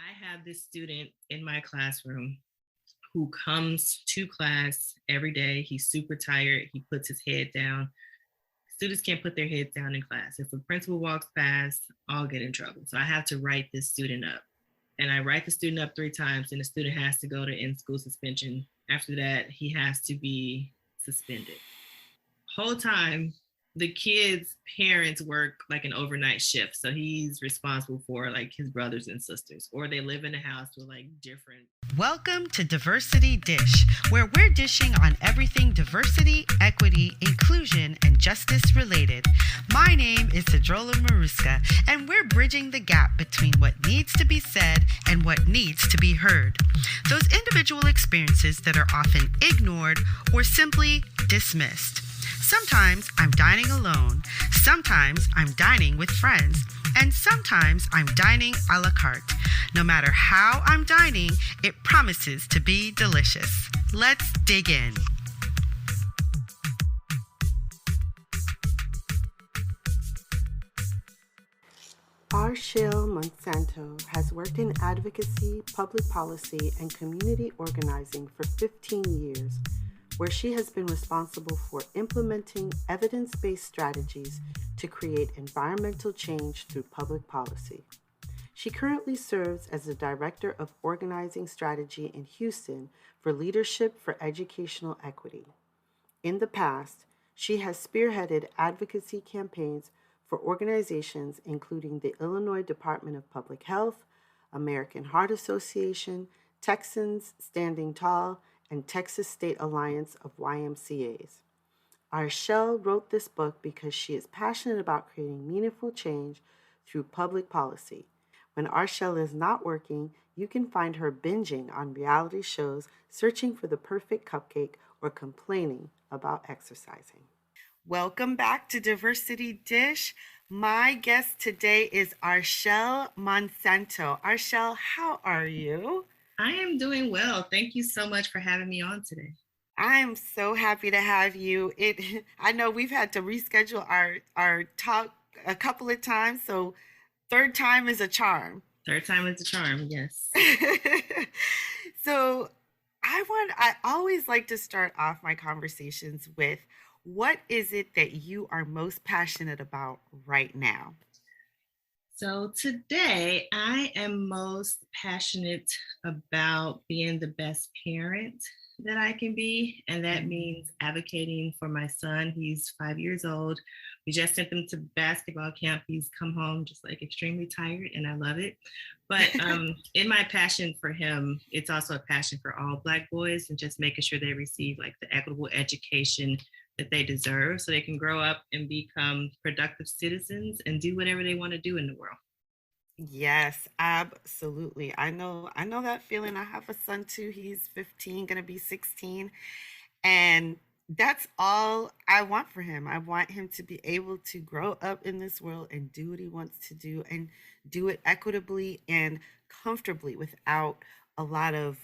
I have this student in my classroom who comes to class every day. He's super tired. He puts his head down. Students can't put their heads down in class. If a principal walks past, I'll get in trouble. So I have to write this student up. And I write the student up 3 times, and the student has to go to in-school suspension. After that, he has to be suspended. Whole time, the kids' parents work like an overnight shift. So he's responsible for like his brothers and sisters, or they live in a house with like different. Welcome to Diversity Dish, where we're dishing on everything diversity, equity, inclusion, and justice related. My name is Sedruola Maruska, and we're bridging the gap between what needs to be said and what needs to be heard. Those individual experiences that are often ignored or simply dismissed. Sometimes I'm dining alone, sometimes I'm dining with friends, and sometimes I'm dining a la carte. No matter how I'm dining, it promises to be delicious. Let's dig in. Monsanto has worked in advocacy, public policy, and community organizing for 15 years, where she has been responsible for implementing evidence-based strategies to create environmental change through public policy. She currently serves as the Director of Organizing Strategy in Houston for Leadership for Educational Equity. In the past, she has spearheaded advocacy campaigns for organizations including the Illinois Department of Public Health, American Heart Association, Texans Standing Tall, and Texas State Alliance of YMCAs. Arshel wrote this book because she is passionate about creating meaningful change through public policy. When Arshel is not working, you can find her binging on reality shows, searching for the perfect cupcake, or complaining about exercising. Welcome back to Diversity Dish. My guest today is Arshel Monsanto. Arshel, how are you? I am doing well. Thank you so much for having me on today. I'm so happy to have you. I know we've had to reschedule our talk a couple of times, so third time is a charm. Third time is a charm, yes. So I always like to start off my conversations with, what is it that you are most passionate about right now? So today I am most passionate about being the best parent that I can be. And that means advocating for my son. He's 5 years old. We just sent him to basketball camp. He's come home just like extremely tired, and I love it. But in my passion for him, it's also a passion for all Black boys and just making sure they receive like the equitable education that they deserve so they can grow up and become productive citizens and do whatever they want to do in the world. Yes, absolutely. I know that feeling. I have a son too. He's 15, gonna be 16. And that's all I want for him. I want him to be able to grow up in this world and do what he wants to do and do it equitably and comfortably without a lot of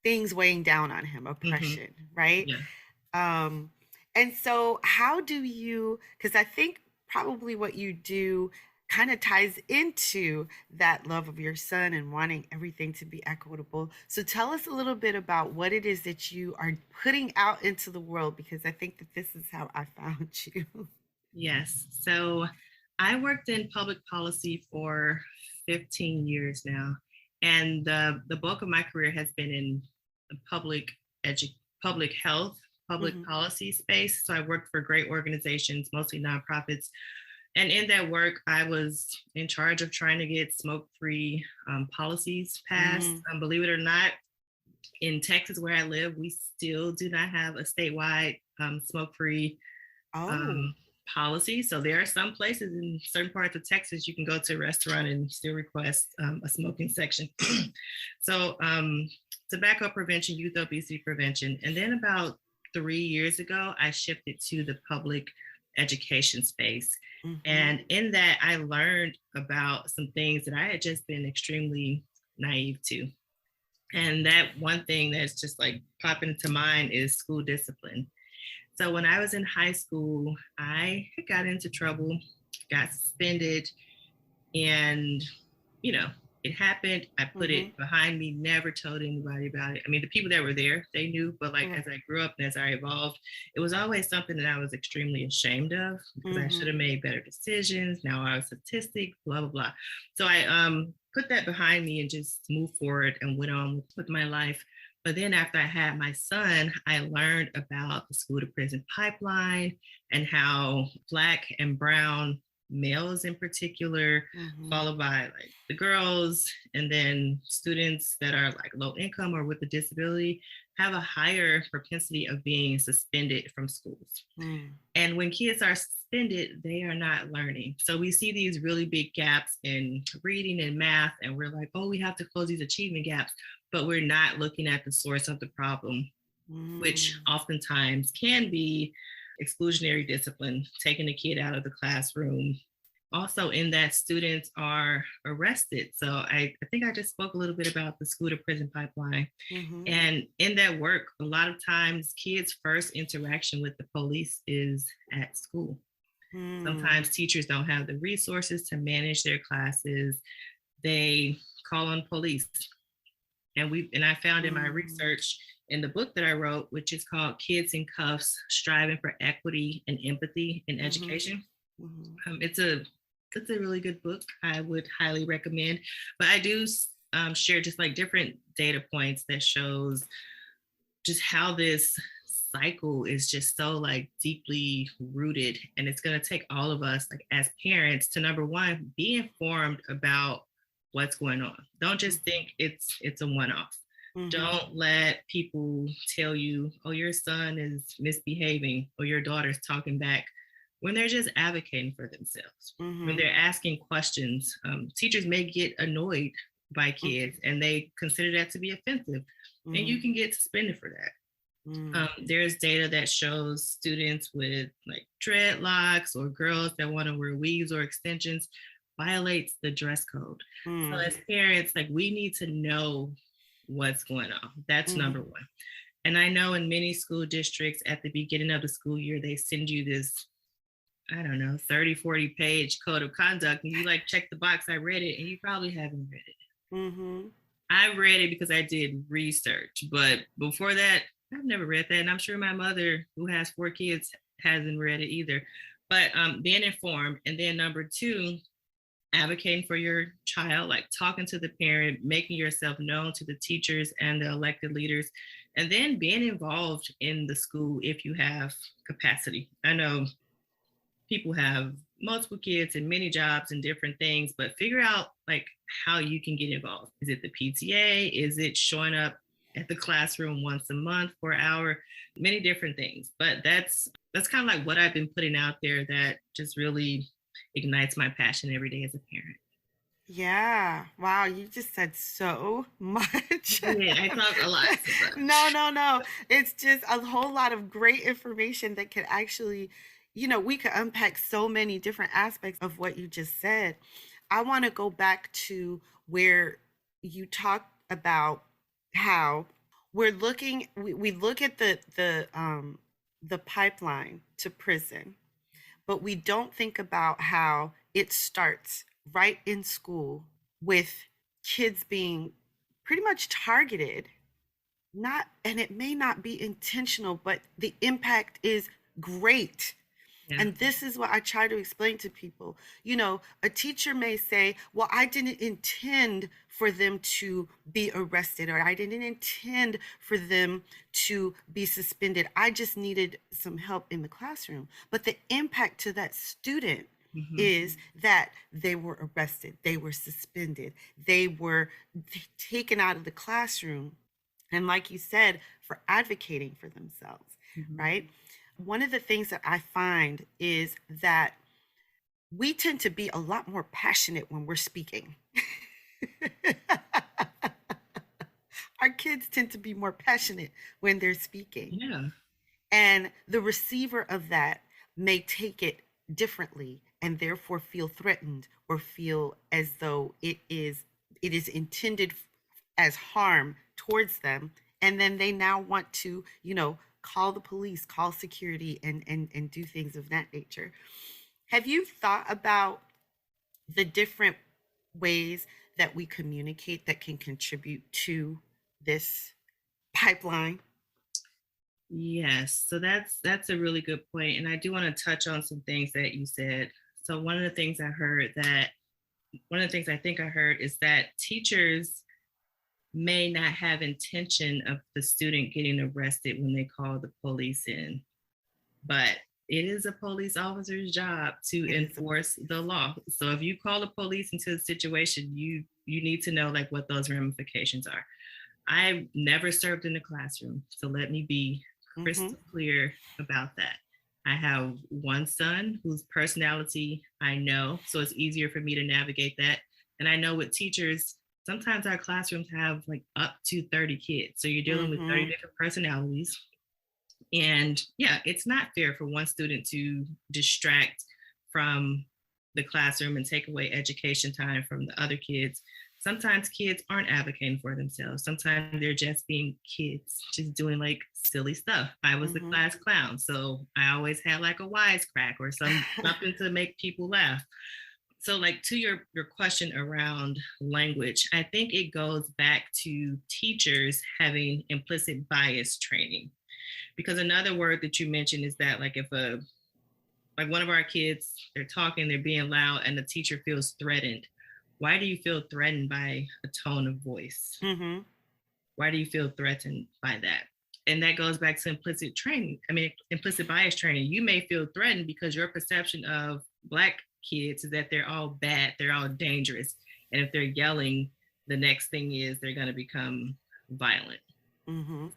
things weighing down on him, oppression, right? Yeah. And so how do you, because I think probably what you do kind of ties into that love of your son and wanting everything to be equitable. So tell us a little bit about what it is that you are putting out into the world, because I think that this is how I found you. Yes. So I worked in public policy for 15 years now. And the bulk of my career has been in the public health, public policy space. So I worked for great organizations, mostly nonprofits. And in that work, I was in charge of trying to get smoke-free policies passed. Believe it or not, in Texas, where I live, we still do not have a statewide smoke-free policy. So there are some places in certain parts of Texas you can go to a restaurant and still request a smoking section. So tobacco prevention, youth obesity prevention. And then about 3 years ago, I shifted to the public education space. And in that, I learned about some things that I had just been extremely naive to. And that one thing that's just like popping into mind is school discipline. So when I was in high school, I got into trouble, got suspended, And, you know, it happened. I put Mm-hmm. it behind me, never told anybody about it. I mean, the people that were there, they knew, but like Mm-hmm. as I grew up and as I evolved, it was always something that I was extremely ashamed of because I should have made better decisions. Now I was statistic, blah, blah, blah. So I put that behind me and just moved forward and went on with my life. But then after I had my son, I learned about the school to prison pipeline and how Black and brown males in particular, followed by like the girls, and then students that are like low income or with a disability have a higher propensity of being suspended from schools. And when kids are suspended, they are not learning. So we see these really big gaps in reading and math, and we're like, oh, we have to close these achievement gaps, but we're not looking at the source of the problem, which oftentimes can be exclusionary discipline, taking a kid out of the classroom. Also, in that, students are arrested. So I think I just spoke a little bit about the school to prison pipeline. And in that work, a lot of times kids' first interaction with the police is at school. Sometimes teachers don't have the resources to manage their classes. They call on police. And I found in my research in the book that I wrote, which is called Kids in Cuffs, Striving for Equity and Empathy in Education. It's a really good book. I would highly recommend. But I do share just like different data points that shows just how this cycle is just so like deeply rooted. And it's going to take all of us like as parents to, number one, be informed about what's going on. Don't just think it's a one-off. Don't let people tell you, oh, your son is misbehaving or your daughter's talking back, when they're just advocating for themselves. When they're asking questions. Teachers may get annoyed by kids and they consider that to be offensive, and you can get suspended for that. There's data that shows students with like dreadlocks or girls that want to wear weaves or extensions violates the dress code. So as parents, like, we need to know what's going on. That's number one. And I know in many school districts at the beginning of the school year, they send you this, I don't know, 30, 40 page code of conduct. And you like check the box, I read it, and you probably haven't read it. I read it because I did research. But before that, I've never read that. And I'm sure my mother, who has 4 kids, hasn't read it either. But being informed. And then number two, advocating for your child, like talking to the parent, making yourself known to the teachers and the elected leaders, and then being involved in the school if you have capacity. I know people have multiple kids and many jobs and different things, but figure out like how you can get involved. Is it the PTA? Is it showing up at the classroom once a month for an hour? Many different things. But that's kind of like what I've been putting out there that just really ignites my passion every day as a parent. Yeah. Wow. You just said so much. Yeah, I talk a lot. No. It's just a whole lot of great information that could actually, we could unpack so many different aspects of what you just said. I want to go back to where you talked about how we look at the pipeline to prison, but we don't think about how it starts right in school with kids being pretty much targeted. And it may not be intentional, but the impact is great. Yeah. And this is what I try to explain to people. A teacher may say, well, I didn't intend for them to be arrested, or I didn't intend for them to be suspended. I just needed some help in the classroom. But the impact to that student is that they were arrested, they were suspended, they were taken out of the classroom. And like you said, for advocating for themselves, right? One of the things that I find is that we tend to be a lot more passionate when we're speaking. Our kids tend to be more passionate when they're speaking. Yeah. And the receiver of that may take it differently and therefore feel threatened or feel as though it is intended as harm towards them. And then they now want to, call the police, call security, and do things of that nature. Have you thought about the different ways that we communicate that can contribute to this pipeline? Yes, so that's a really good point, and I do want to touch on some things that you said. So one of the things I think I heard is that teachers may not have intention of the student getting arrested when they call the police in, but it is a police officer's job to enforce the law. So if you call the police into a situation, you need to know like what those ramifications are. I've never served in a classroom, so let me be crystal clear about that. I have one son whose personality I know, so it's easier for me to navigate that. And I know with teachers, sometimes our classrooms have like up to 30 kids. So you're dealing with 30 different personalities. And yeah, it's not fair for one student to distract from the classroom and take away education time from the other kids. Sometimes kids aren't advocating for themselves. Sometimes they're just being kids, just doing like silly stuff. I was the class clown, so I always had like a wisecrack or something to make people laugh. So like to your question around language, I think it goes back to teachers having implicit bias training. Because another word that you mentioned is that like if like one of our kids, they're talking, they're being loud, and the teacher feels threatened. Why do you feel threatened by a tone of voice? Why do you feel threatened by that? And that goes back to implicit bias training. You may feel threatened because your perception of Black kids is that they're all bad, they're all dangerous. And if they're yelling, the next thing is they're going to become violent.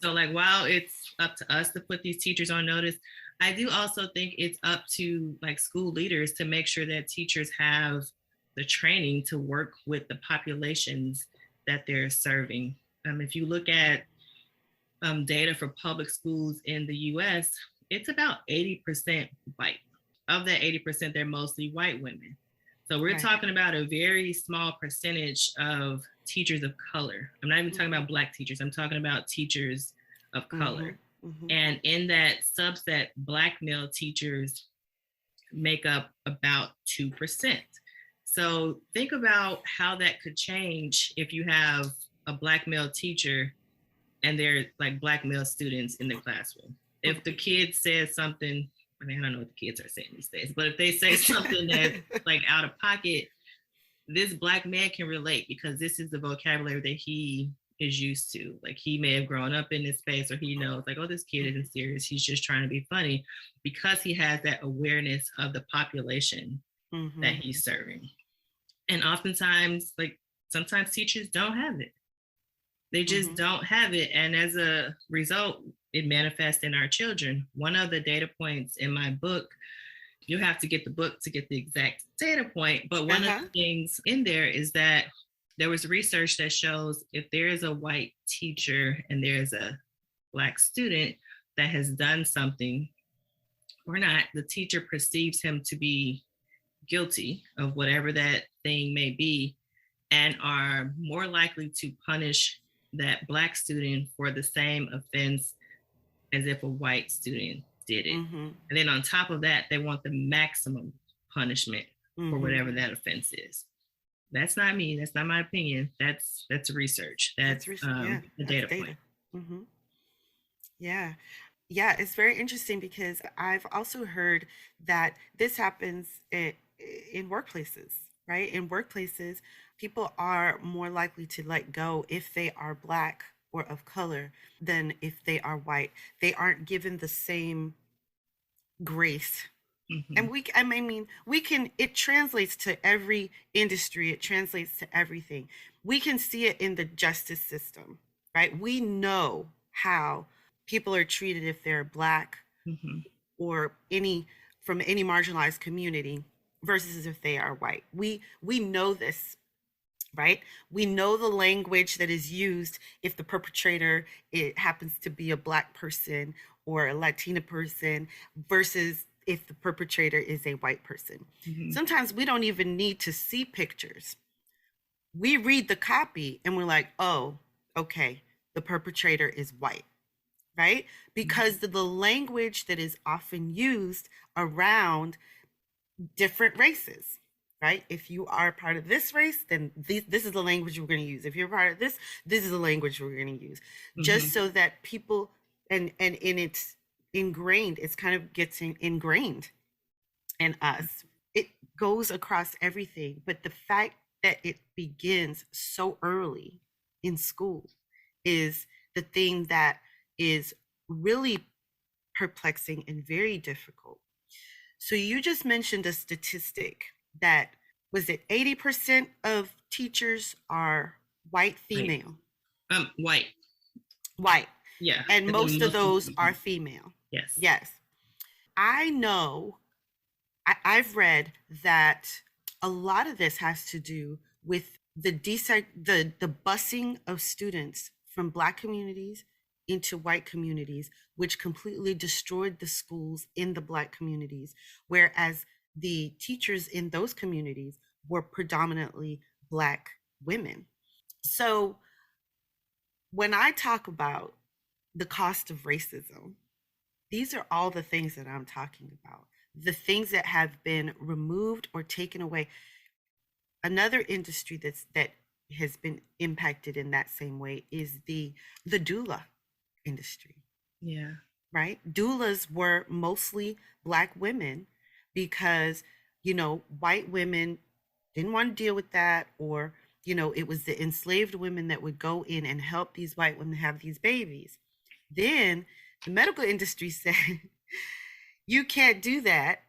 So like while it's up to us to put these teachers on notice, I do also think it's up to like school leaders to make sure that teachers have the training to work with the populations that they're serving. If you look at data for public schools in the US, it's about 80% white. Of that 80%, they're mostly white women. So we're talking about a very small percentage of teachers of color. I'm not even talking about Black teachers. I'm talking about teachers of color. And in that subset, Black male teachers make up about 2%. So think about how that could change if you have a Black male teacher and they're like Black male students in the classroom. If the kid says something, I mean, I don't know what the kids are saying these days, but if they say something that's like out of pocket, this Black man can relate because this is the vocabulary that he is used to. Like he may have grown up in this space, or he knows like, oh, this kid isn't serious. He's just trying to be funny, because he has that awareness of the population that he's serving. And oftentimes, like sometimes teachers don't have it. They just don't have it. And as a result, it manifests in our children. One of the data points in my book, you have to get the book to get the exact data point, but one of the things in there is that there was research that shows if there is a white teacher and there's a Black student that has done something or not, the teacher perceives him to be guilty of whatever that thing may be, and are more likely to punish that Black student for the same offense as if a white student did it. And then on top of that, they want the maximum punishment for whatever that offense is. That's not me. That's not my opinion. That's research. That's the data point. Yeah. Yeah, it's very interesting because I've also heard that this happens in workplaces, right? In workplaces, people are more likely to let go if they are Black or of color than if they are white. They aren't given the same grace. And it translates to every industry. It translates to everything. We can see it in the justice system, right? We know how people are treated if they're Black or from any marginalized community versus if they are white. We know this, right? We know the language that is used if the perpetrator, it happens to be a Black person or a Latina person versus if the perpetrator is a white person. Sometimes we don't even need to see pictures. We read the copy and we're like, oh, okay, the perpetrator is white, right? Because the language that is often used around different races, right? If you are part of this race, then this is the language we're going to use. If you're part of this is the language we're going to use, just so that people and it's ingrained. It's kind of gets ingrained in us. It goes across everything, but the fact that it begins so early in school is the thing that is really perplexing and very difficult. So you just mentioned a statistic that was it 80% of teachers are white female? White. White. Yeah. And most of those are female. Yes. Yes. I know I've read that a lot of this has to do with the busing of students from Black communities into white communities, which completely destroyed the schools in the Black communities, whereas the teachers in those communities were predominantly Black women. So when I talk about the cost of racism, these are all the things that I'm talking about. The things that have been removed or taken away. Another industry that has been impacted in that same way is the doula industry. Yeah. Right? Doulas were mostly Black women because, white women didn't want to deal with that, or, it was the enslaved women that would go in and help these white women have these babies. Then the medical industry said, you can't do that.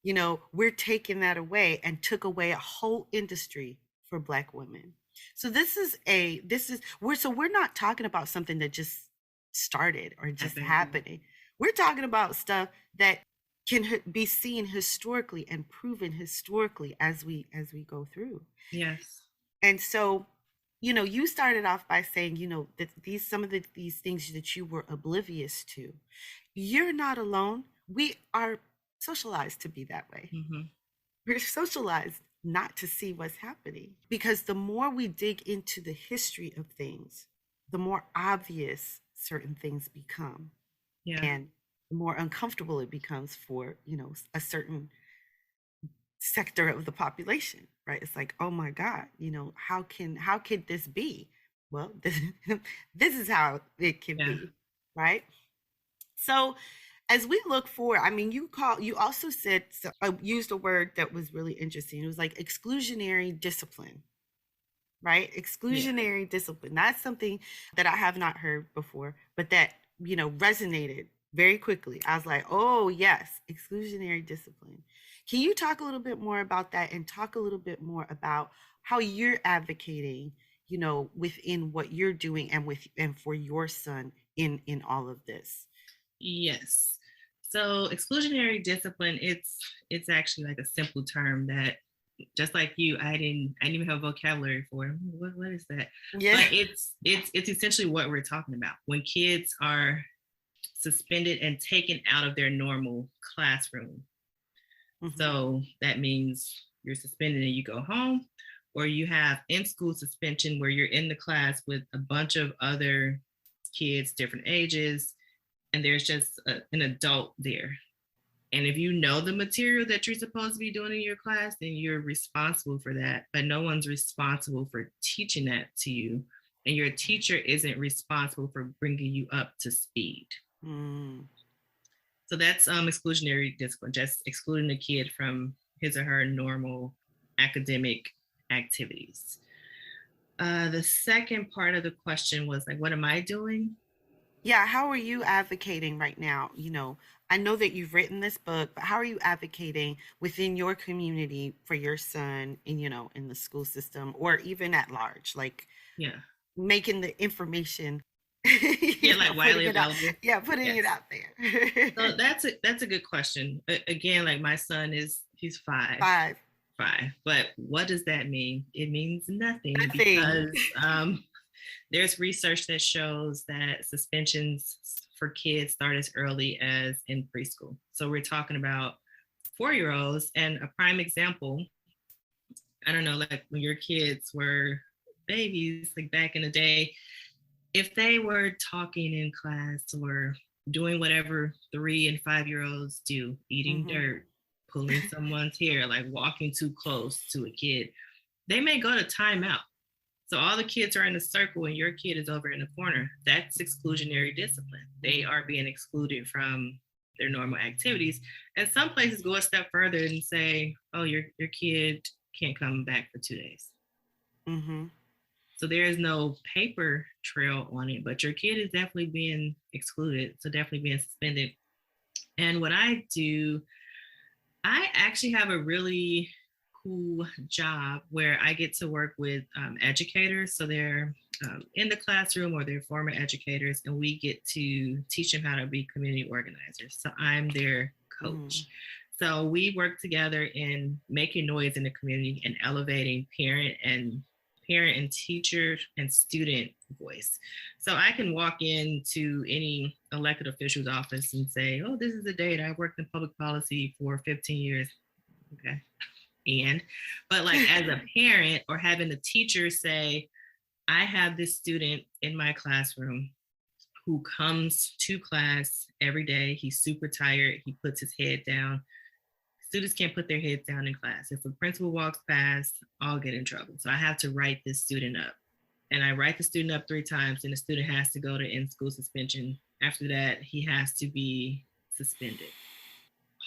We're taking that away, and took away a whole industry for Black women. So we're not talking about something that just started or just happening. We're talking about stuff that can be seen historically and proven historically as we go through. Yes. And so, you started off by saying, that some of these things that you were oblivious to. You're not alone. We are socialized to be that way. We're socialized not to see what's happening, because the more we dig into the history of things, the more obvious certain things become. Yeah. And the more uncomfortable it becomes for, a certain sector of the population, right? It's like, oh my God, how could this be? Well, this is how it can be, right? So as we look forward, I mean, you also said, used a word that was really interesting. It was like exclusionary discipline, right? Exclusionary discipline. That's something that I have not heard before, but that, resonated very quickly. I was like, oh yes, exclusionary discipline. Can you talk a little bit more about that, and talk a little bit more about how you're advocating, within what you're doing and for your son in all of this? Yes. So exclusionary discipline, it's actually like a simple term that, just like you, I didn't even have a vocabulary for. What is that? Yeah. But it's essentially what we're talking about. When kids are suspended and taken out of their normal classroom. So that means you're suspended and you go home, or you have in-school suspension where you're in the class with a bunch of other kids, different ages, and there's just an adult there. And if you know the material that you're supposed to be doing in your class, then you're responsible for that. But no one's responsible for teaching that to you. And your teacher isn't responsible for bringing you up to speed. So that's exclusionary discipline, just excluding the kid from his or her normal academic activities. The second part of the question was like, what am I doing? Yeah, how are you advocating right now? I know that you've written this book, but how are you advocating within your community for your son in, in the school system, or even at large, like making the information like widely available. Putting it out there. So that's a good question. Again, like my son he's 5. But what does that mean? It means nothing. Because there's research that shows that suspensions for kids start as early as in preschool. So we're talking about 4-year-olds, and a prime example, I don't know, like when your kids were babies, like back in the day, if they were talking in class or doing whatever 3 and 5-year-olds do, eating dirt, pulling someone's hair, like walking too close to a kid, they may go to timeout. So all the kids are in a circle and your kid is over in the corner. That's exclusionary discipline. They are being excluded from their normal activities. And some places go a step further and say, oh, your kid can't come back for 2 days. Mm-hmm. So there is no paper trail on it, but your kid is definitely being excluded. So definitely being suspended. And what I do, I actually have a really cool job where I get to work with educators. So they're in the classroom or they're former educators, and we get to teach them how to be community organizers. So I'm their coach. So we work together in making noise in the community and elevating parent and teacher and student voice. So I can walk into any elected official's office and say, oh, this is the date I worked in public policy for 15 years. Okay. But like as a parent or having the teacher say, I have this student in my classroom who comes to class every day. He's super tired. He puts his head down. Students can't put their heads down in class. If a principal walks past, I'll get in trouble. So I have to write this student up. And I write the student up 3 times, and the student has to go to in-school suspension. After that, he has to be suspended.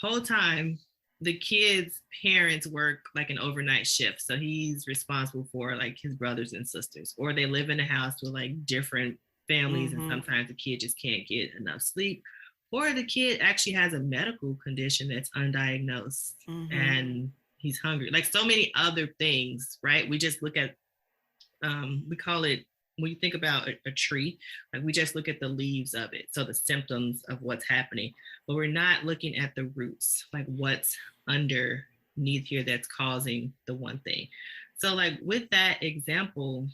Whole time, the kid's parents work like an overnight shift. So he's responsible for like his brothers and sisters, or they live in a house with like different families. And sometimes the kid just can't get enough sleep, or the kid actually has a medical condition that's undiagnosed and he's hungry. Like so many other things, right? We just look at, we call it, when you think about a tree, like we just look at the leaves of it. So the symptoms of what's happening, but we're not looking at the roots, like what's underneath here that's causing the one thing. So like with that example,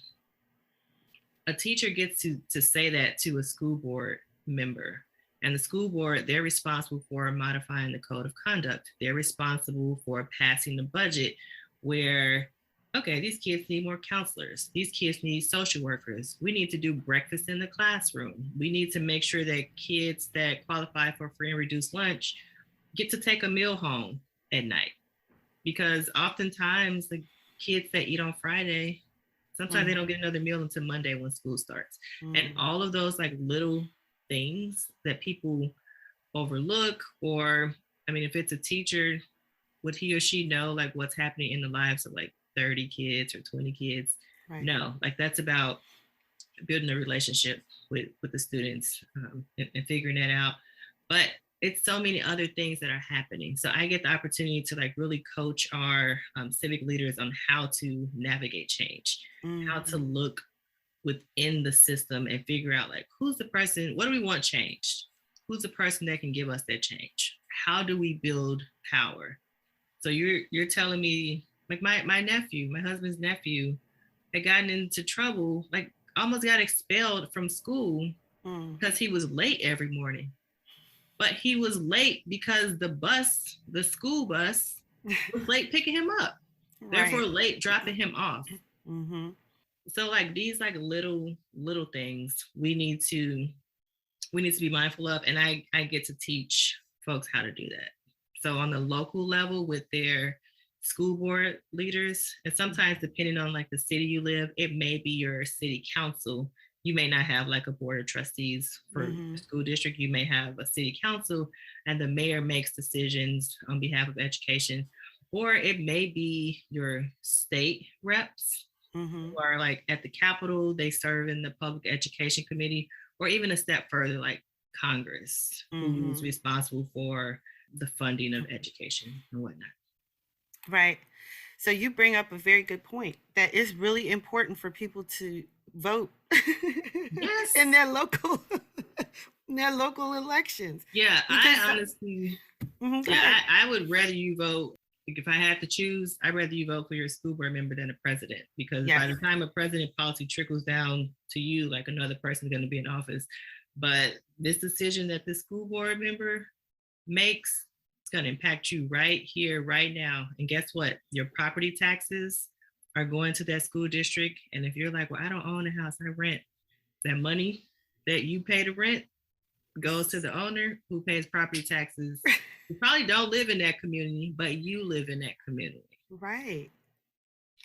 a teacher gets to say that to a school board member. And the school board, they're responsible for modifying the code of conduct. They're responsible for passing the budget where, okay, these kids need more counselors. These kids need social workers. We need to do breakfast in the classroom. We need to make sure that kids that qualify for free and reduced lunch get to take a meal home at night. Because oftentimes the kids that eat on Friday, sometimes they don't get another meal until Monday when school starts. And all of those like little things that people overlook, or I mean, if it's a teacher, would he or she know like what's happening in the lives of like 30 kids or 20 kids? Right. No, like that's about building a relationship with the students and figuring that out. But it's so many other things that are happening. So I get the opportunity to like really coach our civic leaders on how to navigate change, how to look within the system and figure out like, who's the person, what do we want changed? Who's the person that can give us that change? How do we build power? So you're telling me, like my nephew, my husband's nephew, had gotten into trouble, like almost got expelled from school because he was late every morning. But he was late because the school bus was late picking him up, therefore late dropping him off. So like these like little things we need to be mindful of, and I get to teach folks how to do that. So on the local level with their school board leaders, and sometimes depending on like the city you live, it may be your city council. You may not have like a board of trustees for the school district. You may have a city council, and the mayor makes decisions on behalf of education, or it may be your state reps. Or like at the Capitol, they serve in the public education committee, or even a step further, like Congress, who's responsible for the funding of education and whatnot. Right. So you bring up a very good point. That is really important for people to vote in their local elections. Yeah, because I honestly, I would rather you vote. If I had to choose, I'd rather you vote for your school board member than a president, because by the time a president policy trickles down to you, like another person is going to be in office. But this decision that the school board member makes, it's going to impact you right here, right now. And guess what? Your property taxes are going to that school district. And if you're like, well, I don't own a house, I rent, that money that you pay to rent goes to the owner who pays property taxes You probably don't live in that community, but you live in that community. Right.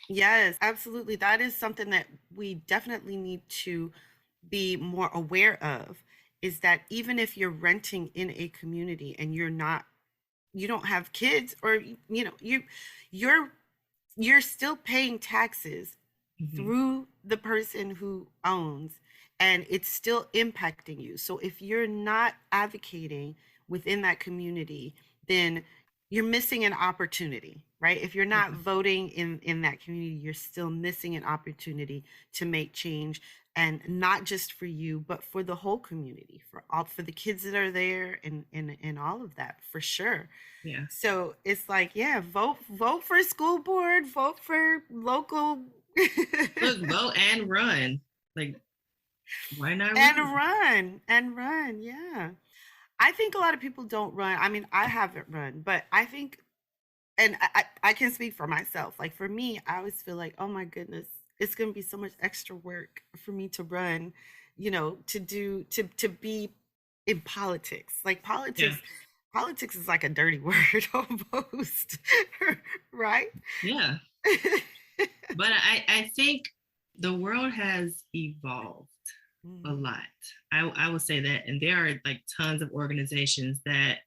Yes, absolutely. That is something that we definitely need to be more aware of, is that even if you're renting in a community and you don't have kids, or you're you're still paying taxes Mm-hmm. through the person who owns, and it's still impacting you. So if you're not advocating within that community, then you're missing an opportunity, right? If you're not Yeah. voting in that community, you're still missing an opportunity to make change, and not just for you, but for the whole community, for the kids that are there, and all of that, for sure. Yeah. So it's like, yeah, vote for school board, vote for local Look, vote and run. Like, why not and run? run. Yeah. I think a lot of people don't run. I mean, I haven't run, but I think, and I can speak for myself. Like for me, I always feel like, oh my goodness, it's going to be so much extra work for me to run, to be in politics. Like Yeah. politics is like a dirty word almost, right? Yeah. But I think the world has evolved a Mhm. lot. I will say that. And there are like tons of organizations that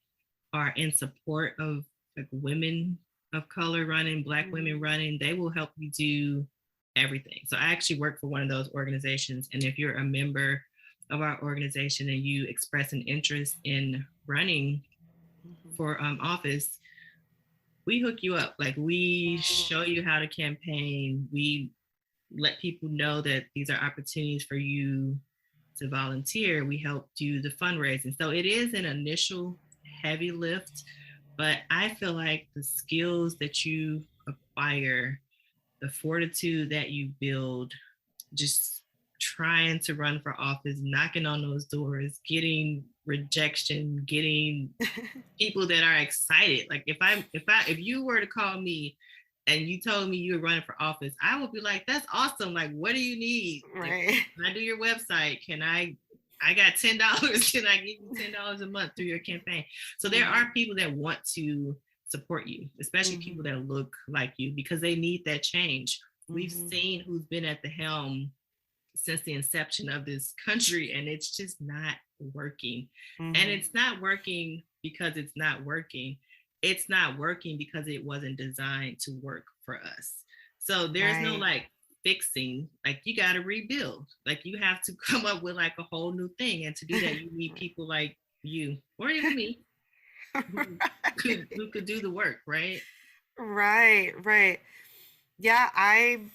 are in support of like women of color running, Black women Mhm. running. They will help you do everything. So I actually work for one of those organizations. And if you're a member of our organization and you express an interest in running Mhm. for office, we hook you up. Like we show Mhm. you how to campaign. We let people know that these are opportunities for you to volunteer. We help do the fundraising. So it is an initial heavy lift, but I feel like the skills that you acquire, the fortitude that you build, just trying to run for office, knocking on those doors, getting rejection, getting people that are excited. Like if you were to call me and you told me you were running for office, I would be like, that's awesome. Like, what do you need? Like, Right. can I do your website? I got $10. Can I give you $10 a month through your campaign? So there Mhm. are people that want to support you, especially people Mhm. that look like you, because they need that change. We've Mhm. seen who's been at the helm since the inception of this country, and it's just not working. And Mhm. it's not working because it's not working. It's not working because it wasn't designed to work for us. So there's no Right. like fixing, like you got to rebuild. Like you have to come up with like a whole new thing. And to do that, you need people like you or even me who could do the work, right? Right, right. Yeah, I've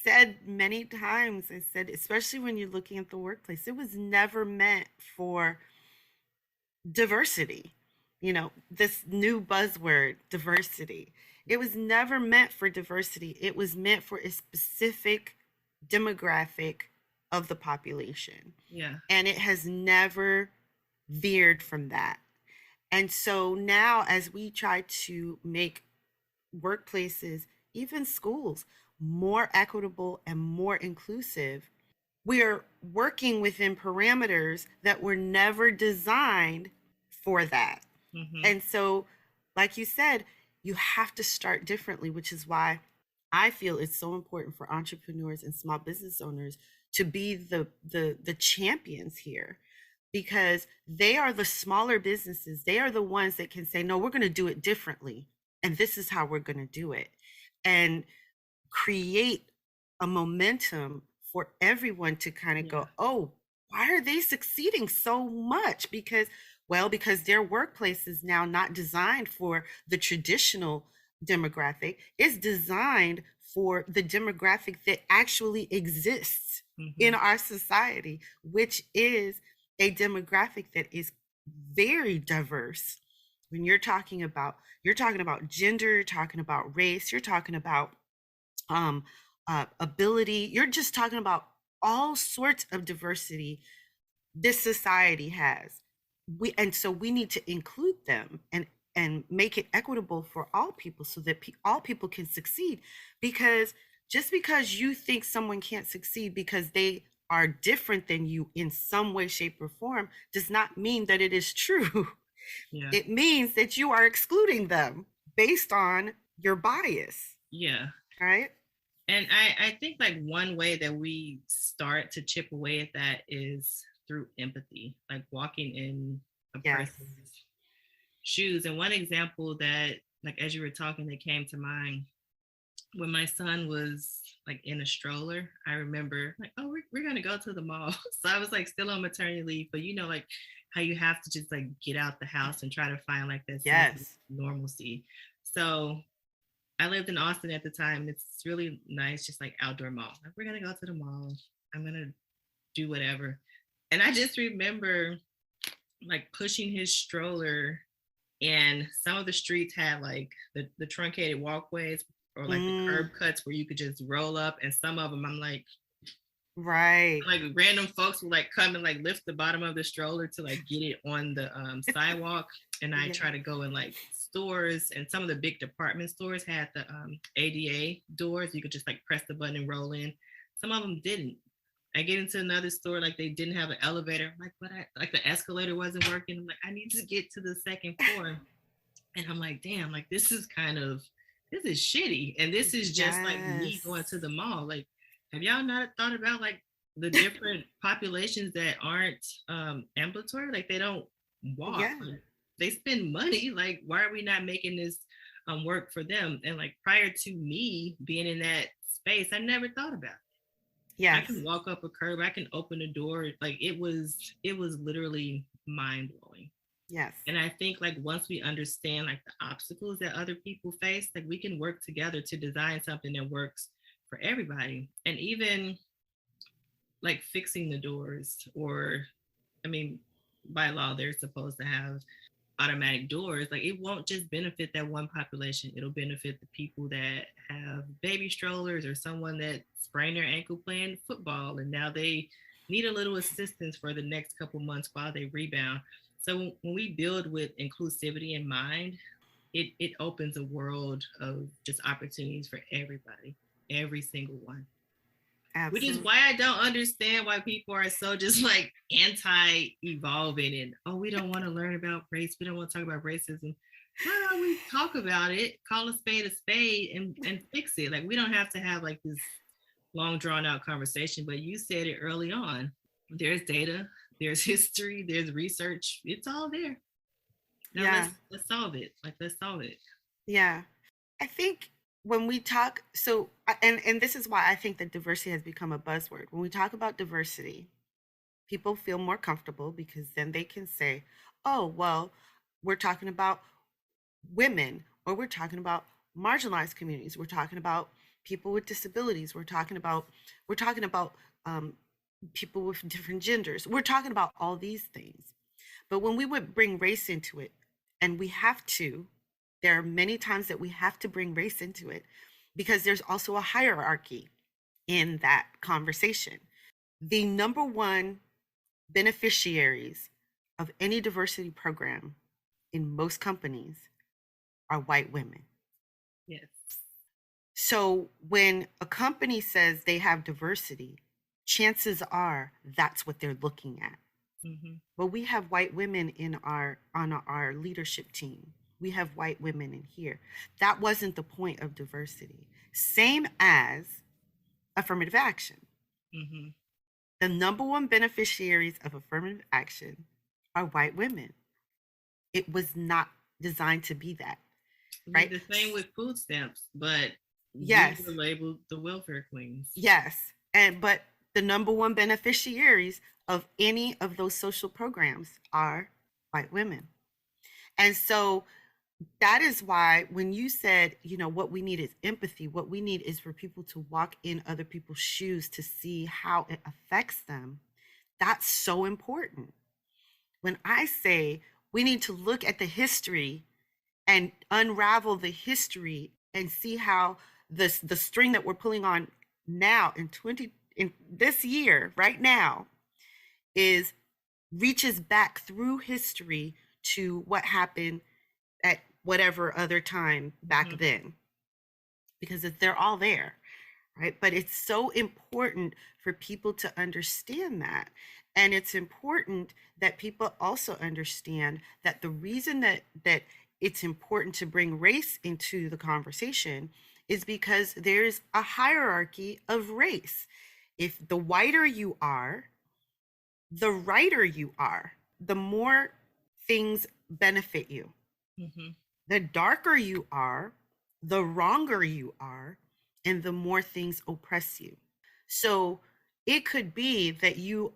said many times, I said, especially when you're looking at the workplace, it was never meant for diversity. This new buzzword, diversity. It was never meant for diversity. It was meant for a specific demographic of the population. Yeah. And it has never veered from that. And so now, as we try to make workplaces, even schools, more equitable and more inclusive, we are working within parameters that were never designed for that. Mm-hmm. And so, like you said, you have to start differently, which is why I feel it's so important for entrepreneurs and small business owners to be the champions here, because they are the smaller businesses. They are the ones that can say, no, we're going to do it differently. And this is how we're going to do it. And create a momentum for everyone to kind of Yeah. go, oh, why are they succeeding so much? Because their workplace is now not designed for the traditional demographic. It's designed for the demographic that actually exists Mm-hmm. in our society, which is a demographic that is very diverse. When you're talking about gender, you're talking about race, you're talking about um, ability. You're just talking about all sorts of diversity this society has. So we need to include them and make it equitable for all people, so that all people can succeed. Because just because you think someone can't succeed because they are different than you in some way, shape, or form does not mean that it is true. Yeah. it means that you are excluding them based on your bias, Yeah. right? And I think like one way that we start to chip away at that is through empathy, like walking in a Yes. person's shoes. And one example that, like, as you were talking, that came to mind when my son was like in a stroller. I remember like, oh, we're gonna go to the mall. So I was like still on maternity leave, but you know, like how you have to just like get out the house and try to find like that sense of Yes. normalcy. So I lived in Austin at the time. It's really nice, just like outdoor mall. Like, we're gonna go to the mall. I'm gonna do whatever. And I just remember like pushing his stroller, and some of the streets had like the truncated walkways or like the curb cuts where you could just roll up, and some of them I'm Right. like random folks will like come and like lift the bottom of the stroller to like get it on the sidewalk. And I try to go in like stores, and some of the big department stores had the ADA doors. You could just like press the button and roll in. Some of them didn't. I get into another store, like they didn't have an elevator. I'm like, what? Like the escalator wasn't working. I'm like, I need to get to the second floor. And I'm like, damn, like this is shitty. And this is just like me going to the mall. Like, have y'all not thought about like the different populations that aren't ambulatory? Like they don't walk. Yeah. Like, they spend money. Like, why are we not making this work for them? And like prior to me being in that space, I never thought about it. Yes. I can walk up a curb, I can open a door. Like it was literally mind blowing. Yes. And I think like once we understand like the obstacles that other people face, like we can work together to design something that works for everybody. And even like fixing the doors, or I mean, by law, they're supposed to have automatic doors. Like it won't just benefit that one population. It'll benefit the people that have baby strollers, or someone that sprained their ankle playing football and now they need a little assistance for the next couple months while they rebound. So when we build with inclusivity in mind, it opens a world of just opportunities for everybody, every single one. Absolutely. Which is why I don't understand why people are so just like anti-evolving and, oh, we don't want to learn about race. We don't want to talk about racism. Why don't we talk about it, call a spade, and fix it? Like we don't have to have like this long drawn out conversation, but you said it early on. There's data, there's history, there's research. It's all there. Now let's solve it. Like let's solve it. Yeah. I think when we talk, so, and this is why I think that diversity has become a buzzword. When we talk about diversity, people feel more comfortable because then they can say, oh, well, we're talking about women, or we're talking about marginalized communities. We're talking about people with disabilities. We're talking about people with different genders. We're talking about all these things. But when we would bring race into it, and we have to, there are many times that we have to bring race into it because there's also a hierarchy in that conversation. The number one beneficiaries of any diversity program in most companies are white women. Yes. So when a company says they have diversity, chances are that's what they're looking at. Mm-hmm. But we have white women on our leadership team. We have white women in here. That wasn't the point of diversity. Same as affirmative action. Mm-hmm. The number one beneficiaries of affirmative action are white women. It was not designed to be that. Right? The same with food stamps, but yes, we were labeled the welfare queens. Yes, but the number one beneficiaries of any of those social programs are white women. And so that is why when you said, what we need is empathy, what we need is for people to walk in other people's shoes to see how it affects them. That's so important. When I say we need to look at the history and unravel the history and see how the string that we're pulling on now in this year, right now, reaches back through history to what happened at whatever other time back then, because they're all there. right? But it's so important for people to understand that. And it's important that people also understand that the reason that it's important to bring race into the conversation is because there's a hierarchy of race. If the whiter you are, the righter you are, the more things benefit you. Mm-hmm. The darker you are, the wronger you are, and the more things oppress you. So it could be that you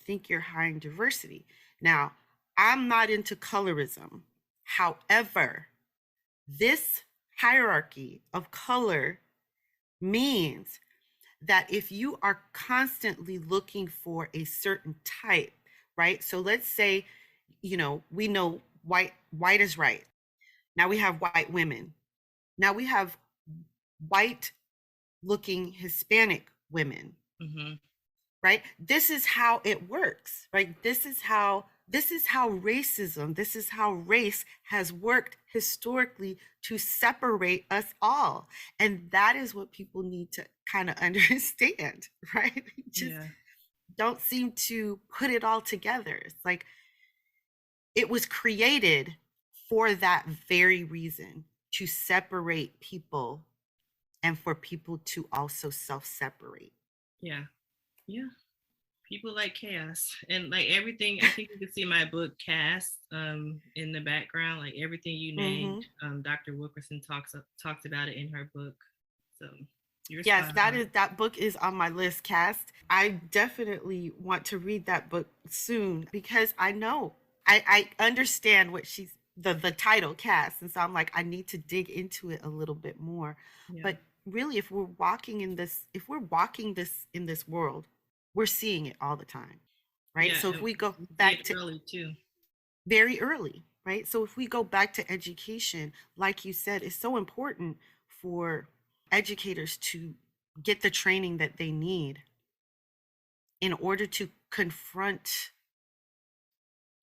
think you're high in diversity. Now, I'm not into colorism. However, this hierarchy of color means that if you are constantly looking for a certain type, right? So let's say, we know white is right. Now we have white women. Now we have white looking Hispanic women, Mm-hmm. right? This is how it works, right? This is how racism, this is how race has worked historically to separate us all. And that is what people need to kind of understand, right? Just Yeah. don't seem to put it all together. It's like it was created for that very reason, to separate people and for people to also self-separate. Yeah. Yeah. People like chaos and like everything. I think you can see my book Cast in the background, like everything you named. Mm-hmm. Dr. Wilkerson talks about it in her book. So you're Yes, spot that on. is that book is on my list, Cast. I definitely want to read that book soon because I know I understand what she's the title Cast, and so I'm like I need to dig into it a little bit more. Yeah. But really, if we're walking this in this world, we're seeing it all the time, right? Yeah. So if And we go we see back it to early too. very early, right? So if we go back to education, like you said, it's so important for educators to get the training that they need in order to confront,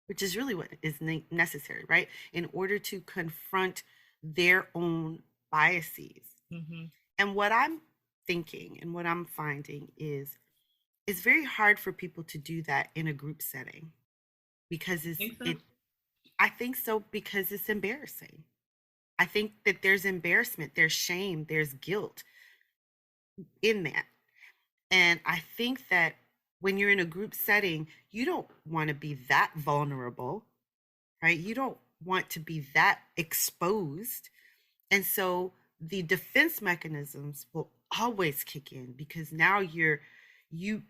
which is really what is necessary, right? In order to confront their own biases. Mm-hmm. And what I'm thinking and what I'm finding is it's very hard for people to do that in a group setting because Think so? I think so because it's embarrassing. I think that there's embarrassment, there's shame, there's guilt in that. And I think that when you're in a group setting, you don't want to be that vulnerable, right? You don't want to be that exposed. And so the defense mechanisms will always kick in because now you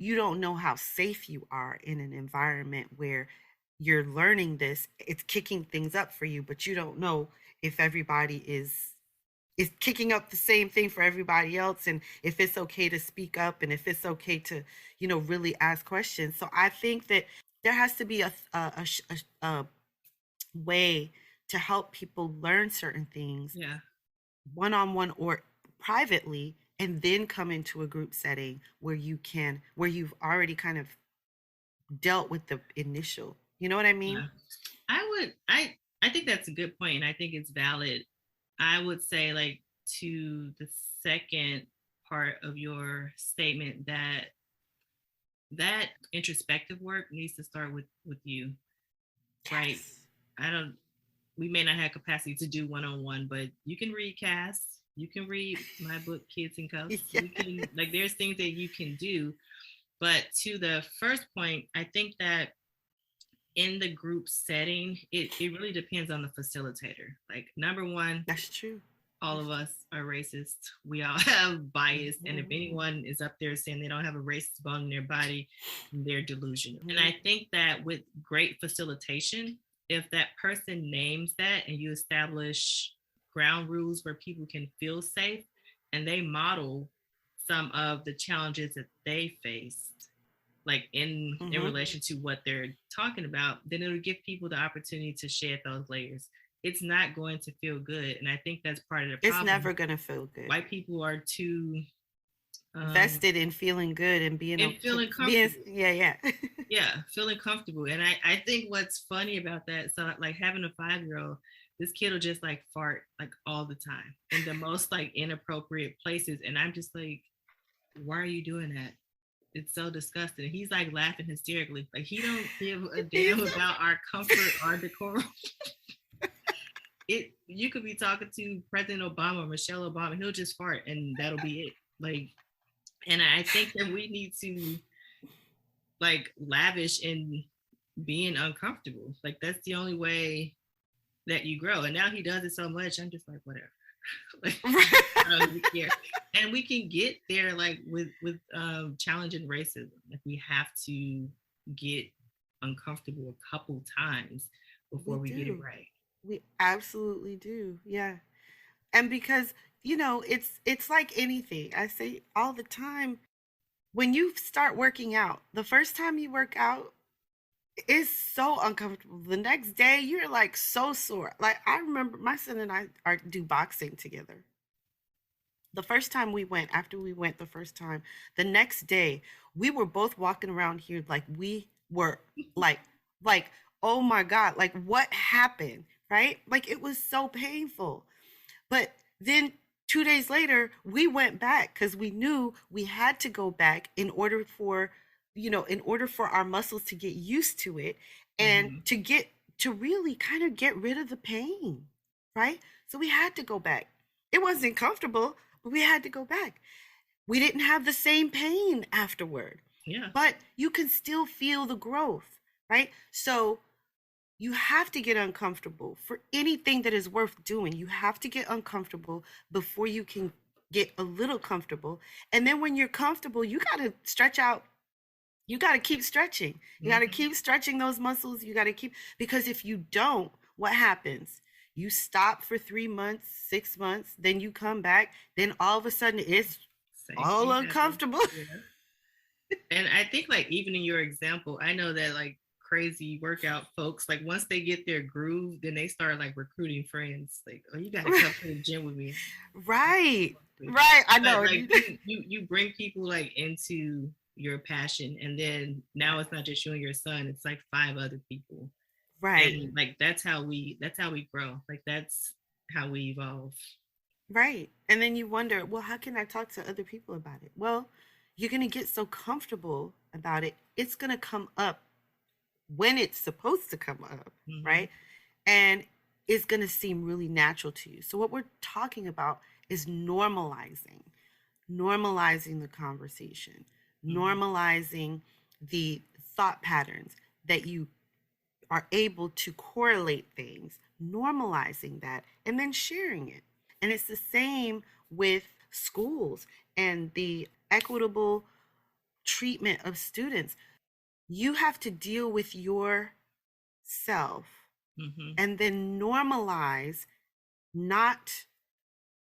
don't know how safe you are in an environment where you're learning this. It's kicking things up for you, but you don't know if everybody is kicking up the same thing for everybody else, and if it's okay to speak up, and if it's okay to really ask questions. So I think that there has to be a way to help people learn certain things Yeah. one-on-one or privately, and then come into a group setting where you've already kind of dealt with the initial, you know what I mean? Yeah. I think that's a good point, and I think it's valid. I would say, like, to the second part of your statement, that introspective work needs to start with you, right? Yes. I don't We may not have capacity to do one-on-one, but you can read Casts, you can read my book Kids and Cuffs, Yeah. you can, like, there's things that you can do. But to the first point, I think that in the group setting, it really depends on the facilitator. Like, number one, That's true. all That's of true. us are racist. We all have bias. And if Mhm. anyone is up there saying they don't have a racist bone in their body, they're delusional. And Mhm. I think that with great facilitation, if that person names that and you establish ground rules where people can feel safe and they model some of the challenges that they faced, like in Mhm. relation to what they're talking about, then it'll give people the opportunity to shed those layers. It's not going to feel good, and I think that's part of the It's problem. never gonna feel good. White people are too um Vested in feeling good and and feeling being, comfortable. yeah, yeah. Yeah, feeling comfortable. And I think what's funny about that, so like having a 5-year old, this kid will just like fart like all the time in the most like inappropriate places, and I'm just like, why are you doing that? It's so disgusting. He's like laughing hysterically. Like he don't give a damn about our comfort, our decorum. You could be talking to President Obama or Michelle Obama, he'll just fart and that'll be it. Like, and I think that we need to like lavish in being uncomfortable. Like that's the only way that you grow. And now he does it so much, I'm just like, whatever. Like, I don't even care. And we can get there like with challenging racism. Like we have to get uncomfortable a couple times before we get it right. We absolutely do. Yeah. And because, it's like anything. I say all the time, when you start working out, the first time you work out is so uncomfortable. The next day you're like so sore. Like I remember my son and I do boxing together. The first time we went, after we went the first time, the next day we were both walking around here like we were like like oh my god, like what happened, right? Like it was so painful. But then 2 days later, we went back because we knew we had to go back in order for our muscles to get used to it and Mhm. to really kind of get rid of the pain, right? So we had to go back. It wasn't comfortable, but we had to go back. We didn't have the same pain afterward, Yeah. but you can still feel the growth, right? So you have to get uncomfortable for anything that is worth doing. You have to get uncomfortable before you can get a little comfortable. And then when you're comfortable, you got to stretch out. You got to keep stretching. You got to Mhm. keep stretching those muscles. You got to keep, because if you don't, what happens? You stop for 3 months, 6 months, then you come back, then all of a sudden it's Same all thing happens. uncomfortable. Yeah. And I think like even in your example, I know that like crazy workout folks, like once they get their groove, then they start like recruiting friends. Like, oh, you gotta come to the gym with me. Right. Right. I But know. like you bring people like into your passion, and then now it's not just you and your son, it's like five other people. Right. And like that's how we grow. Like that's how we evolve. Right. And then you wonder, well, how can I talk to other people about it? Well, you're going to get so comfortable about it. It's going to come up when it's supposed to come up, Mm-hmm. right? And it's going to seem really natural to you. So, what we're talking about is normalizing the conversation, Mm-hmm. normalizing the thought patterns that you are able to correlate things, normalizing that, and then sharing it. And it's the same with schools and the equitable treatment of students. You have to deal with yourself Mm-hmm. and then normalize not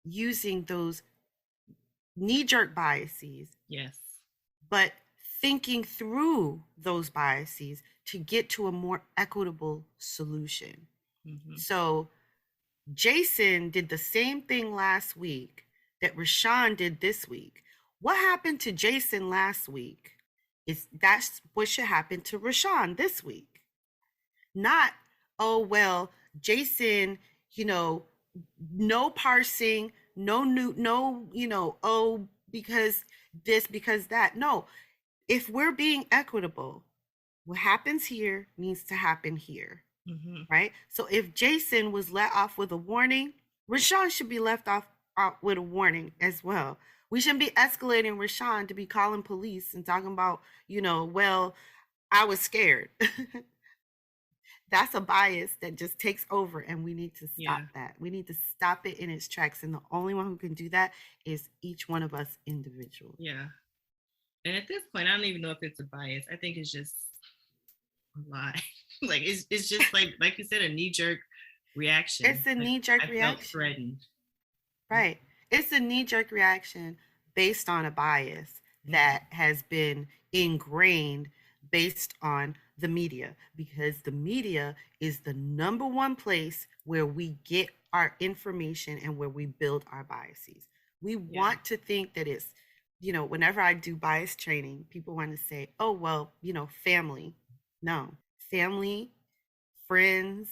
using those knee jerk biases, Yes. but thinking through those biases to get to a more equitable solution. Mm-hmm. So, Jason did the same thing last week that Rashawn did this week. What happened to Jason last week that's what should happen to Rashawn this week. Not, oh well, Jason, you know, no parsing, no new, no, oh, because this, because that. No, if we're being equitable, what happens here needs to happen here, Mm-hmm. right? So if Jason was let off with a warning, Rashawn should be left off out with a warning as well. We shouldn't be escalating Rashawn to be calling police and talking about, well, I was scared. That's a bias that just takes over, and we need to stop Yeah. that. We need to stop it in its tracks. And the only one who can do that is each one of us individuals. Yeah. And at this point, I don't even know if it's a bias. I think it's just a lie. Like it's just like you said, a knee jerk reaction. It's a Like knee jerk I felt reaction. threatened. Right. It's a knee jerk reaction based on a bias Mm-hmm. that has been ingrained based on the media, because the media is the number one place where we get our information and where we build our biases. We Yeah. want to think that it's, whenever I do bias training, people want to say, oh, well, family. No, family, friends,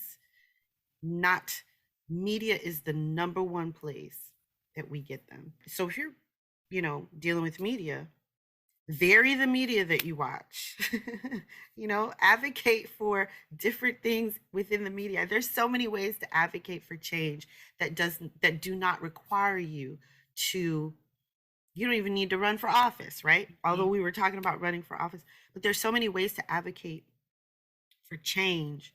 not media is the number one place that we get them. So if you're dealing with media, vary the media that you watch. Advocate for different things within the media. There's so many ways to advocate for change that do not require you don't even need to run for office, right? Although Mhm. we were talking about running for office, but there's so many ways to advocate for change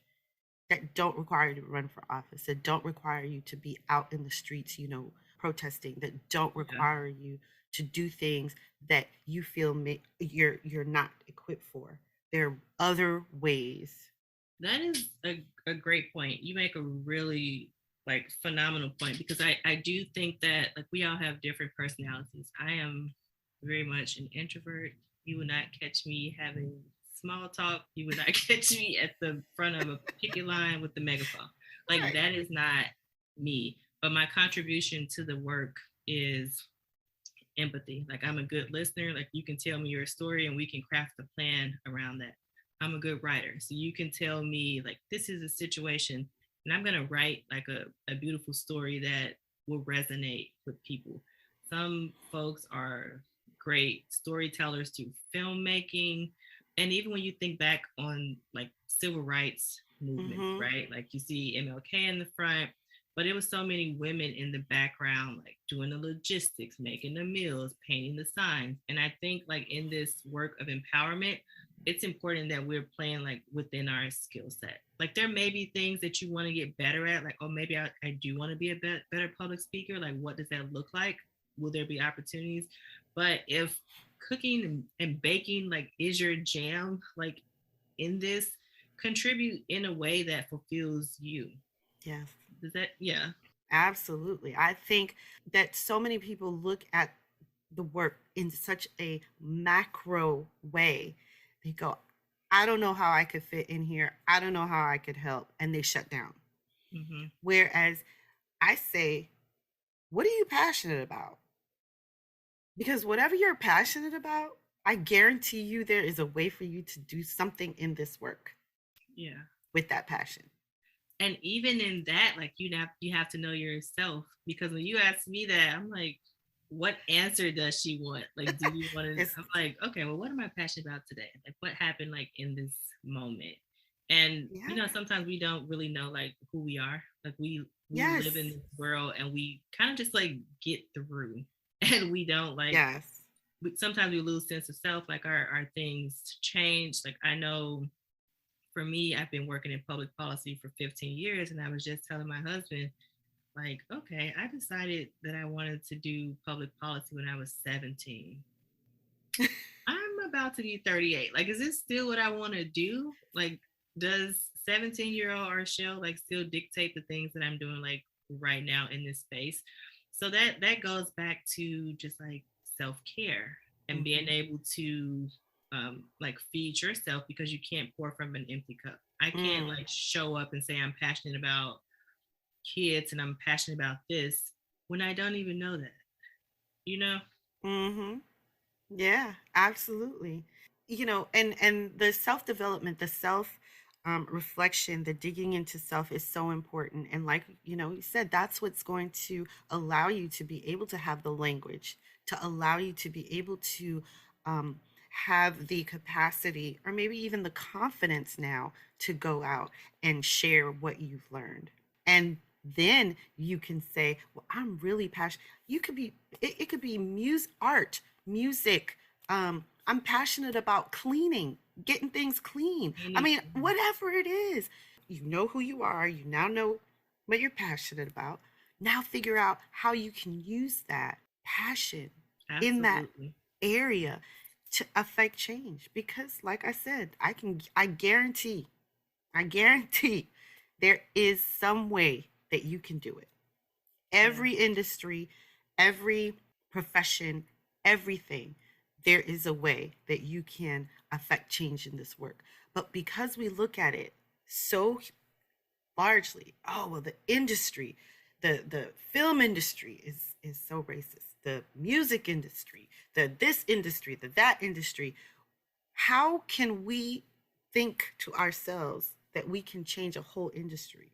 that don't require you to run for office, that don't require you to be out in the streets, protesting, that don't Yeah. require you to do things that you feel you're not equipped for. There are other ways. That is a great point. You make a really like phenomenal point because I do think that like we all have different personalities. I am very much an introvert. You would not catch me having small talk. You would not catch me at the front of a picket line with the megaphone. Like Right. that is not me. But my contribution to the work is empathy. Like I'm a good listener. Like you can tell me your story and we can craft a plan around that. I'm a good writer. So you can tell me like this is a situation and I'm gonna write like a beautiful story that will resonate with people. Some folks are great storytellers to filmmaking. And even when you think back on like civil rights movements, Mm-hmm. right? Like you see MLK in the front, but it was so many women in the background like doing the logistics, making the meals, painting the signs. And I think like in this work of empowerment, it's important that we're playing like within our skill set. Like there may be things that you want to get better at, like oh maybe I do want to be a better public speaker. Like what does that look like? Will there be opportunities? But if cooking and baking like is your jam, like in this, contribute in a way that fulfills you. Yes. Does that, yeah. Absolutely. I think that so many people look at the work in such a macro way. They go, I don't know how I could fit in here. I don't know how I could help. And they shut down. Mm-hmm. Whereas I say, what are you passionate about? Because whatever you're passionate about, I guarantee you there is a way for you to do something in this work Yeah. with that passion. And even in that, like you have to know yourself because when you ask me that, I'm like, what answer does she want? Like, do you want to? It's I'm like, okay, well, what am I passionate about today? Like, what happened like in this moment? And yeah. sometimes we don't really know like who we are. Like we Yes. live in this world and we kind of just like get through, and we don't like. Yes. Sometimes we lose sense of self. Like our things change. Like I know for me, I've been working in public policy for 15 years, and I was just telling my husband, like, okay, I decided that I wanted to do public policy when I was 17. I'm about to be 38. Like, is this still what I want to do? Like, does 17-year-old Arshel like still dictate the things that I'm doing like right now in this space? So that goes back to just like self-care and being Mm-hmm. able to like feed yourself because you can't pour from an empty cup. I can't Mm. like show up and say I'm passionate about kids and I'm passionate about this when I don't even know that, you know? Mm-hmm. Yeah, absolutely. And the self-development, the self reflection, the digging into self is so important. And like, you said, that's what's going to allow you to be able to have the language, to allow you to be able to um, have the capacity or maybe even the confidence now to go out and share what you've learned. And then you can say, well, I'm really passionate. It could be art, music. I'm passionate about cleaning, getting things clean. I mean, Anything. whatever it is, you know who you are. You now know what you're passionate about. Now figure out how you can use that passion in that Absolutely. area to affect change. Because, like I said, I guarantee there is some way that you can do it. Yeah. Every industry, every profession, everything, there is a way that you can affect change in this work. But because we look at it so largely, oh well, the industry, the film industry is so racist. The music industry, the this industry, the that industry. How can we think to ourselves that we can change a whole industry?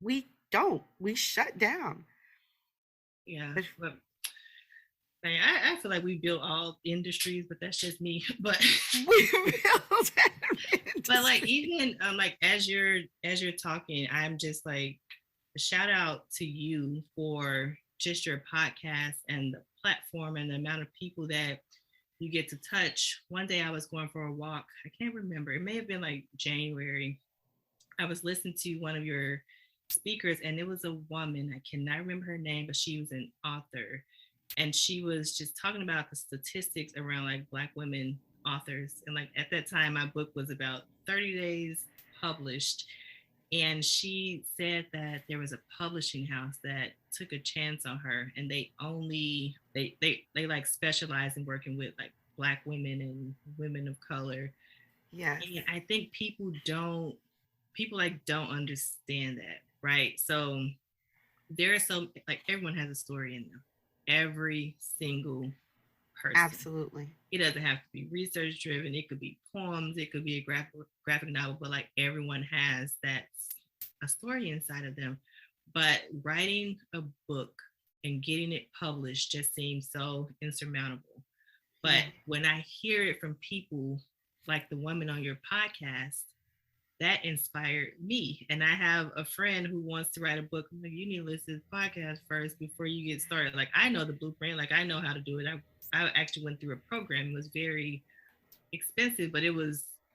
We don't. We shut down. Yeah. But But I feel like we built all industries, but that's just me. But We built but like even like as you're talking, I'm just like a shout out to you for just your podcast and the platform and the amount of people that you get to touch. One day I was going for a walk. I can't remember. It may have been like January. I was listening to one of your speakers, and it was a woman. I cannot remember her name, but she was an author, and she was just talking about the statistics around like Black women authors. And like at that time, my book was about 30 days published, and she said that there was a publishing house that took a chance on her, and they like specialize in working with like Black women and women of color. Yes, And I think people like don't understand that, right? So there are some, like, everyone has a story in them, every single person. absolutely. It doesn't have to be research driven. It could be poems. It could be a graphic novel. But like everyone has that a story inside of them. But writing a book and getting it published just seems so insurmountable. But Yeah. when I hear it from people like the woman on your podcast, that inspired me. And I have a friend who wants to write a book. I'm like, you need to listen to this podcast first before you get started. Like, I know the blueprint, like, I know how to do it. I actually went through a program. It was very expensive, but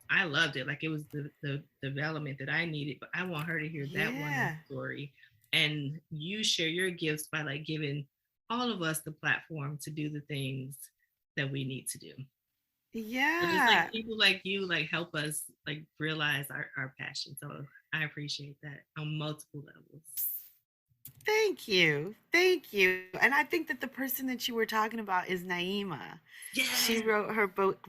I loved it. Like, it was the development that I needed. But I want her to hear that one Yeah. story. And you share your gifts by like giving all of us the platform to do the things that we need to do. So just Yeah. like people like you like help us like realize our passion. So I appreciate that on multiple levels. Thank you. Thank you. And I think that the person that you were talking about is Naima. She Yes. wrote her book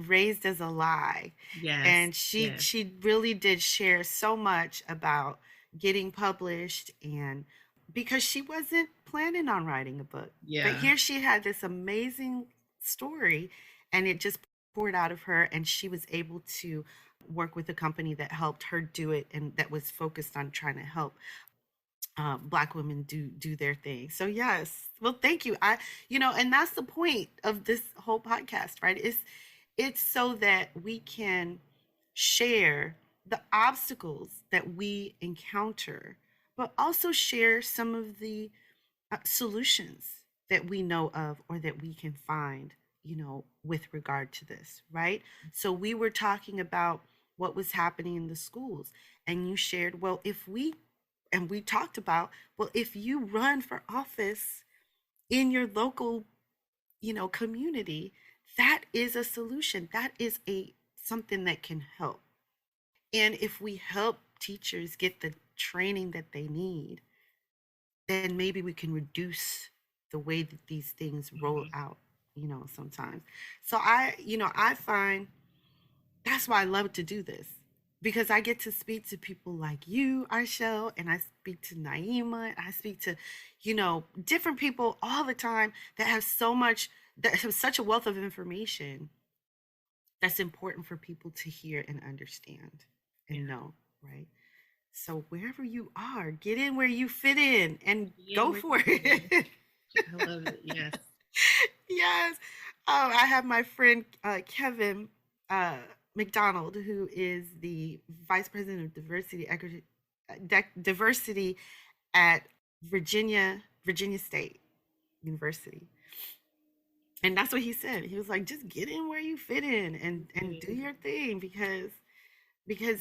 Raised as a Lie. Yes. And she Yes. she really did share so much about getting published, and because she wasn't planning on writing a book. But Yeah. here she had this amazing story, and it just poured out of her, and she was able to work with a company that helped her do it, and that was focused on trying to help Black women do their thing. So yes, well, thank you. And that's the point of this whole podcast, right? It's so that we can share the obstacles that we encounter, but also share some of the solutions that we know of or that we can find, with regard to this, right? So we were talking about what was happening in the schools, and you shared, well, and we talked about, well, if you run for office in your local, community, that is a solution. That is a something that can help. And if we help teachers get the training that they need, then maybe we can reduce the way that these things roll Mhm. out, sometimes. So I find that's why I love to do this, because I get to speak to people like you, Arshel, and I speak to Naima, and I speak to, different people all the time that have such a wealth of information that's important for people to hear and understand and Yeah. know, right? So wherever you are, get in where you fit in and Yeah, go for it. I love it. Yes. Yes. Oh, I have my friend Kevin uh, McDonald, who is the Vice President of Diversity at Virginia State University. And that's what he said. He was like, just get in where you fit in and do your thing, because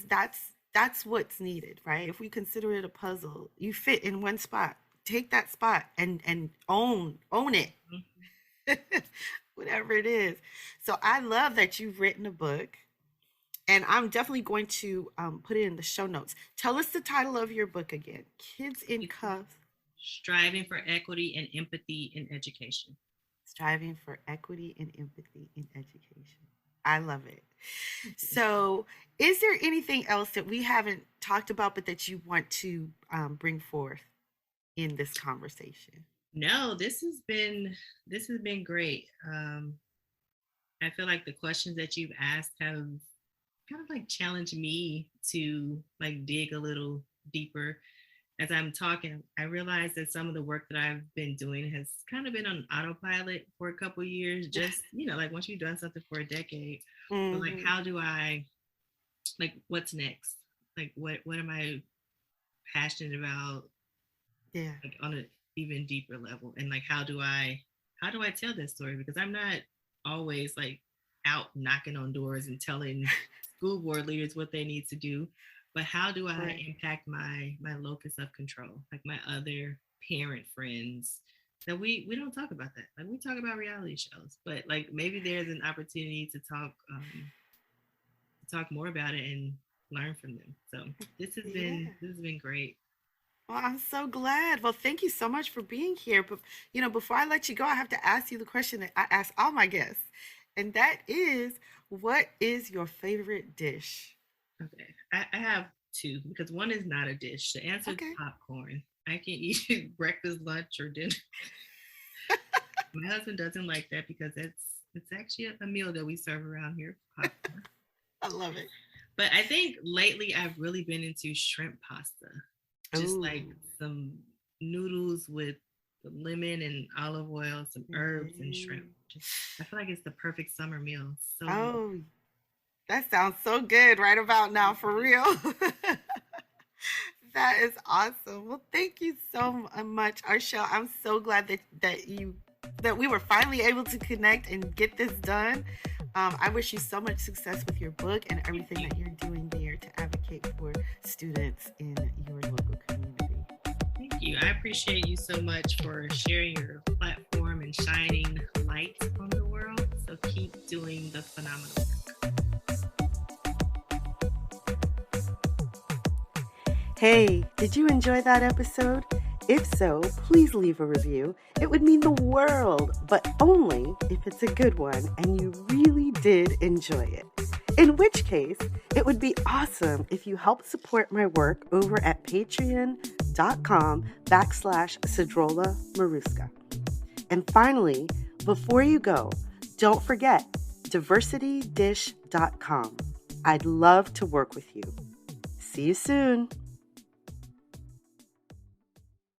that's what's needed, right? If we consider it a puzzle, you fit in one spot. Take that spot and own it. Mhm. Whatever it is. So I love that you've written a book, and I'm definitely going to put it in the show notes. Tell us the title of your book again. Kids in It's Cuffs. striving for equity and empathy in education. Striving for equity and empathy in education. I love it. So, is there anything else that we haven't talked about, but that you want to bring forth in this conversation? No, this has been great. I feel like the questions that you've asked have kind of like challenged me to like dig a little deeper. as I'm talking, I realize that some of the work that I've been doing has kind of been on autopilot for a couple years. Just, like once you've done something for a decade, but like, Mm-hmm. how do I, like, what's next? Like, what am I passionate about, Yeah. like on an even deeper level? And like, how do I tell this story? Because I'm not always like out knocking on doors and telling school board leaders what they need to do, but how do I Right. impact my locus of control, like my other parent friends, that we don't talk about that. Like, we talk about reality shows, but like maybe there's an opportunity to talk more about it and learn from them. So this has Yeah. been this has been great. Well, I'm so glad. Well, thank you so much for being here. But, before I let you go, I have to ask you the question that I ask all my guests. And that is, what is your favorite dish? Okay, I have two, because one is not a dish. The answer is Okay. popcorn. I can eat breakfast, lunch, or dinner. My husband doesn't like that because it's actually a meal that we serve around here. Popcorn. I love it. But I think lately I've really been into shrimp pasta. Just Oh, like some noodles with lemon and olive oil, some herbs and shrimp. mm. Just, I feel like it's the perfect summer meal. So good. Oh, that sounds so good right about now, for real. That is awesome. Well, thank you so much, Arshel. I'm so glad that we were finally able to connect and get this done. I wish you so much success with your book and Thank everything you. that you're doing there to advocate for students in your local community. Thank you. I appreciate you so much for sharing your platform and shining light on the world. So keep doing the phenomenal work. Hey, did you enjoy that episode? If so, please leave a review. It would mean the world, but only if it's a good one and you really did enjoy it. In which case, it would be awesome if you help support my work over at patreon.com/Sedruola Maruska. And finally, before you go, don't forget diversitydish.com. I'd love to work with you. See you soon.